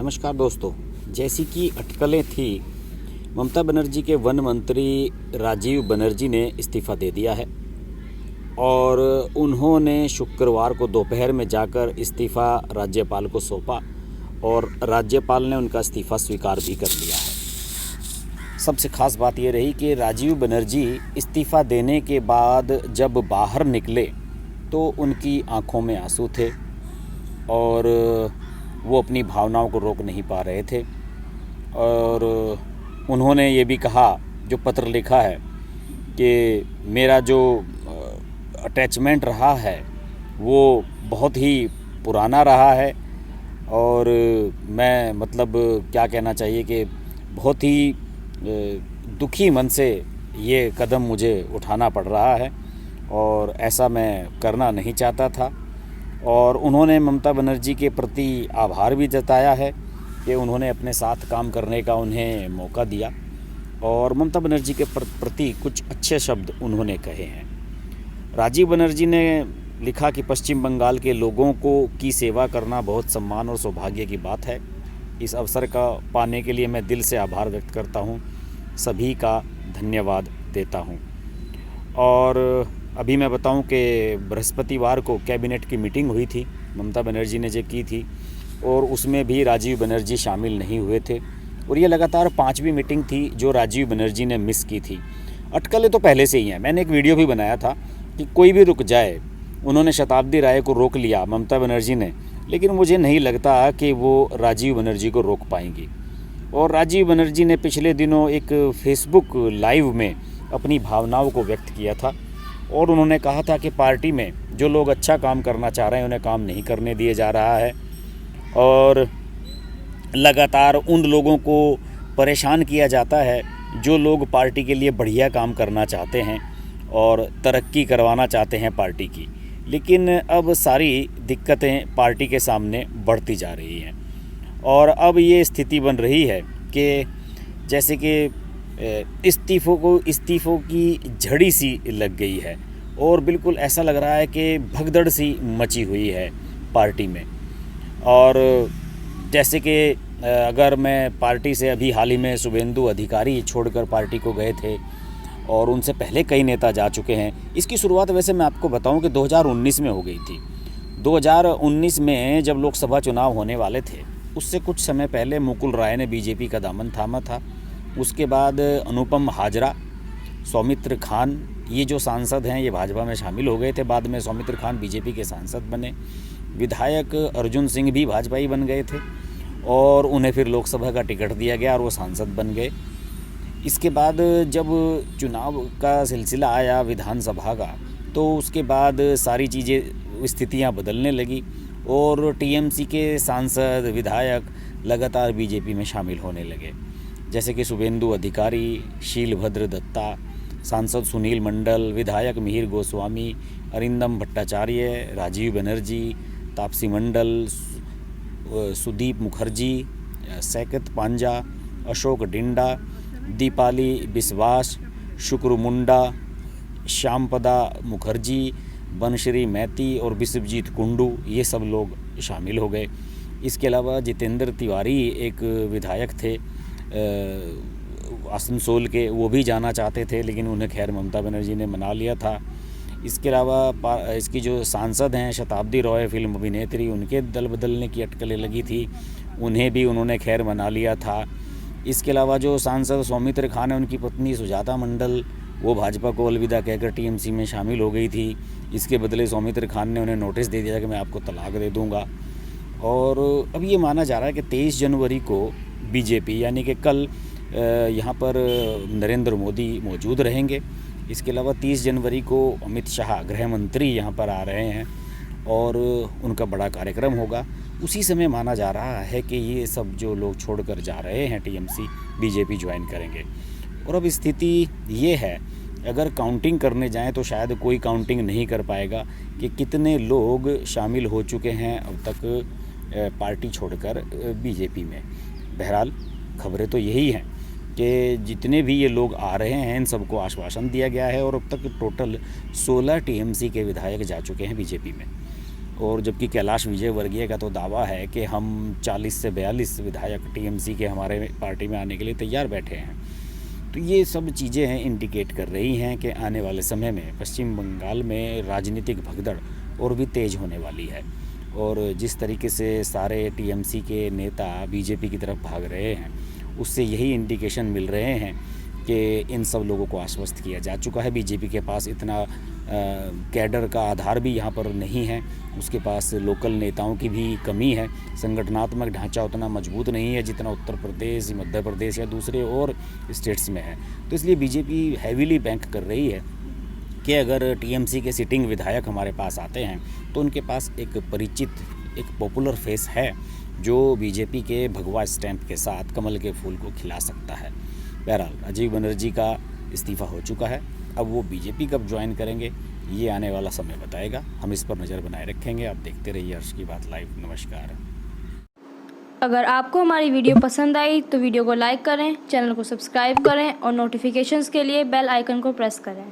नमस्कार दोस्तों। जैसी कि अटकलें थी, ममता बनर्जी के वन मंत्री राजीव बनर्जी ने इस्तीफ़ा दे दिया है और उन्होंने शुक्रवार को दोपहर में जाकर इस्तीफ़ा राज्यपाल को सौंपा और राज्यपाल ने उनका इस्तीफ़ा स्वीकार भी कर लिया है। सबसे ख़ास बात ये रही कि राजीव बनर्जी इस्तीफ़ा देने के बाद जब बाहर निकले तो उनकी आंखों में आंसू थे और वो अपनी भावनाओं को रोक नहीं पा रहे थे। और उन्होंने ये भी कहा, जो पत्र लिखा है, कि मेरा जो अटैचमेंट रहा है वो बहुत ही पुराना रहा है और मैं क्या कहना चाहिए कि बहुत ही दुखी मन से ये कदम मुझे उठाना पड़ रहा है और ऐसा मैं करना नहीं चाहता था। और उन्होंने ममता बनर्जी के प्रति आभार भी जताया है कि उन्होंने अपने साथ काम करने का उन्हें मौका दिया और ममता बनर्जी के प्रति कुछ अच्छे शब्द उन्होंने कहे हैं। राजीव बनर्जी ने लिखा कि पश्चिम बंगाल के लोगों की सेवा करना बहुत सम्मान और सौभाग्य की बात है। इस अवसर का पाने के लिए मैं दिल से आभार व्यक्त करता हूँ, सभी का धन्यवाद देता हूँ। और अभी मैं बताऊं कि बृहस्पतिवार को कैबिनेट की मीटिंग हुई थी, ममता बनर्जी ने जो की थी, और उसमें भी राजीव बनर्जी शामिल नहीं हुए थे और ये लगातार 5वीं मीटिंग थी जो राजीव बनर्जी ने मिस की थी। अटकलें तो पहले से ही हैं, मैंने एक वीडियो भी बनाया था कि कोई भी रुक जाए। उन्होंने शताब्दी राय को रोक लिया ममता बनर्जी ने, लेकिन मुझे नहीं लगता कि वो राजीव बनर्जी को रोक पाएंगी। और राजीव बनर्जी ने पिछले दिनों एक फेसबुक लाइव में अपनी भावनाओं को व्यक्त किया था और उन्होंने कहा था कि पार्टी में जो लोग अच्छा काम करना चाह रहे हैं उन्हें काम नहीं करने दिया जा रहा है और लगातार उन लोगों को परेशान किया जाता है जो लोग पार्टी के लिए बढ़िया काम करना चाहते हैं और तरक्की करवाना चाहते हैं पार्टी की। लेकिन अब सारी दिक्कतें पार्टी के सामने बढ़ती जा रही हैं और अब ये स्थिति बन रही है कि जैसे कि इस्तीफ़ों की झड़ी सी लग गई है और बिल्कुल ऐसा लग रहा है कि भगदड़ सी मची हुई है पार्टी में। और जैसे कि अगर मैं पार्टी से अभी हाल ही में शुभेंदु अधिकारी छोड़कर पार्टी को गए थे और उनसे पहले कई नेता जा चुके हैं। इसकी शुरुआत वैसे मैं आपको बताऊं कि 2019 में हो गई थी। 2019 में जब लोकसभा चुनाव होने वाले थे, उससे कुछ समय पहले मुकुल राय ने बीजेपी का दामन थामा था। उसके बाद अनुपम हाजरा, सौमित्र खान, ये जो सांसद हैं ये भाजपा में शामिल हो गए थे। बाद में सौमित्र खान बीजेपी के सांसद बने। विधायक अर्जुन सिंह भी भाजपा ही बन गए थे और उन्हें फिर लोकसभा का टिकट दिया गया और वो सांसद बन गए। इसके बाद जब चुनाव का सिलसिला आया विधानसभा का, तो उसके बाद सारी चीज़ें, स्थितियां बदलने लगी और टीएमसी के सांसद विधायक लगातार बीजेपी में शामिल होने लगे, जैसे कि शुभेंदु अधिकारी, शीलभद्र दत्ता, सांसद सुनील मंडल, विधायक मिहिर गोस्वामी, अरिंदम भट्टाचार्य, राजीव बनर्जी, तापसी मंडल, सुदीप मुखर्जी, सैकत पांजा, अशोक डिंडा, दीपाली बिस्वास, शुक्र मुंडा, श्यामपदा मुखर्जी, बनश्री मैती और बिस्वजीत कुंडू, ये सब लोग शामिल हो गए। इसके अलावा जितेंद्र तिवारी एक विधायक थे आसनसोल के, वो भी जाना चाहते थे लेकिन उन्हें खैर ममता बनर्जी ने मना लिया था। इसके अलावा इसकी जो सांसद हैं शताब्दी राय, फिल्म अभिनेत्री, उनके दल बदलने की अटकलें लगी थी, उन्हें भी उन्होंने खैर मना लिया था। इसके अलावा जो सांसद सौमित्र खान है, उनकी पत्नी सुजाता मंडल, वो भाजपा को अलविदा कहकर टीएमसी में शामिल हो गई थी। इसके बदले सौमित्र खान ने उन्हें नोटिस दे दिया कि मैं आपको तलाक दे दूँगा। और अब ये माना जा रहा है कि 23 जनवरी को बीजेपी, यानी कि कल यहाँ पर नरेंद्र मोदी मौजूद रहेंगे। इसके अलावा 30 जनवरी को अमित शाह गृह मंत्री यहाँ पर आ रहे हैं और उनका बड़ा कार्यक्रम होगा। उसी समय माना जा रहा है कि ये सब जो लोग छोड़कर जा रहे हैं टीएमसी, बीजेपी ज्वाइन करेंगे। और अब स्थिति ये है, अगर काउंटिंग करने जाएं तो शायद कोई काउंटिंग नहीं कर पाएगा कि कितने लोग शामिल हो चुके हैं अब तक पार्टी छोड़कर बीजेपी में। बहरहाल खबरें तो यही हैं कि जितने भी ये लोग आ रहे हैं इन सबको आश्वासन दिया गया है और अब तक टोटल 16 टीएमसी के विधायक जा चुके हैं बीजेपी में। और जबकि कैलाश विजयवर्गीय का तो दावा है कि हम 40 से 42 विधायक टीएमसी के हमारे पार्टी में आने के लिए तैयार बैठे हैं। तो ये सब चीज़ें हैं इंडिकेट कर रही हैं कि आने वाले समय में पश्चिम बंगाल में राजनीतिक भगदड़ और भी तेज़ होने वाली है। और जिस तरीके से सारे टीएमसी के नेता बीजेपी की तरफ भाग रहे हैं, उससे यही इंडिकेशन मिल रहे हैं कि इन सब लोगों को आश्वस्त किया जा चुका है। बीजेपी के पास इतना कैडर का आधार भी यहाँ पर नहीं है, उसके पास लोकल नेताओं की भी कमी है, संगठनात्मक ढांचा उतना मजबूत नहीं है जितना उत्तर प्रदेश, मध्य प्रदेश या दूसरे और स्टेट्स में है। तो इसलिए बीजेपी हैवीली बैंक कर रही है कि अगर टीएमसी के सिटिंग विधायक हमारे पास आते हैं तो उनके पास एक परिचित, एक पॉपुलर फेस है जो बीजेपी के भगवा स्टैंप के साथ कमल के फूल को खिला सकता है। बहरहाल राजीव बनर्जी का इस्तीफ़ा हो चुका है, अब वो बीजेपी कब ज्वाइन करेंगे ये आने वाला समय बताएगा। हम इस पर नज़र बनाए रखेंगे। आप देखते रहिए हर्ष की बात लाइव। नमस्कार। अगर आपको हमारी वीडियो पसंद आई तो वीडियो को लाइक करें, चैनल को सब्सक्राइब करें और नोटिफिकेशंस के लिए बेल आइकन को प्रेस करें।